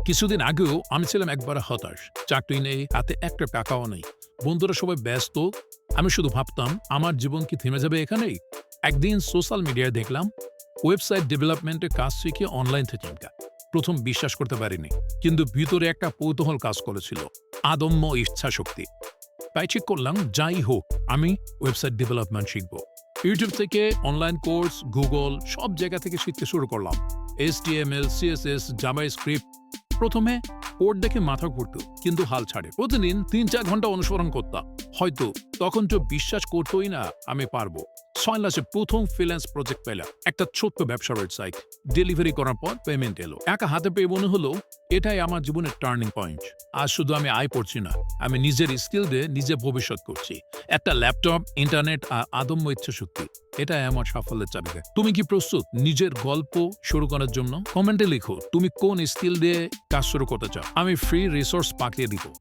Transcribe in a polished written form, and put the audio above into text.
কিছুদিন আগেও আমি ছিলাম একবারে হতাশ। চাকরি নেই, হাতে একটা টাকাও নেই। বন্ধুরা সবাই ব্যস্ত। আমি শুধু ভাবতাম, আমার জীবন কি থেমে যাবে এখানেই? একদিন সোশ্যাল মিডিয়ায় দেখলাম ওয়েবসাইট ডেভেলপমেন্টের কাজ শিখে অনলাইন থেকে ইনকাম। প্রথম বিশ্বাস করতে পারিনি, কিন্তু ভিতরে একটা কৌতূহল কাজ করেছিল, আদম্য ইচ্ছাশক্তি। তাই ঠিক করলাম, যাই হোক আমি ওয়েবসাইট ডেভেলপমেন্ট শিখব। ইউটিউব থেকে অনলাইন কোর্স, গুগল সব জায়গা থেকে শিখতে শুরু করলাম। HTML, CSS, JavaScript. প্রথমে কোড দেখে মাথা ঘুরত, কিন্তু হাল ছাড়ে। প্রতিদিন ৩-৪ ঘন্টা অনুসরণ করতাম। হয়তো তখন তো বিশ্বাস করতোই না আমি পারবো। ৬ মাসে প্রথম ফ্রিল্যান্স প্রজেক্ট পেলাম, একটা ছোট্ট ব্যবসার ওয়েবসাইট। ডেলিভারি করার পর পেমেন্ট এলো। একা হাতে পেয়ে মনে হলো এটাই আমার জীবনের টার্নিং পয়েন্ট। আজ শুধু আমি আয় করছি না, আমি নিজের স্কিল দিয়ে নিজে ভবিষ্যৎ করছি। একটা ল্যাপটপ, ইন্টারনেট আর আদম্য ইচ্ছাশক্তি, এটাই আমার সাফল্যের চাবিকাঠি। তুমি কি প্রস্তুত নিজের গল্প শুরু করার জন্য? কমেন্টে লিখো তুমি কোন স্কিল দিয়ে কাজ শুরু করতে চাও। আমি ফ্রি রিসোর্স পাঠিয়ে দিব।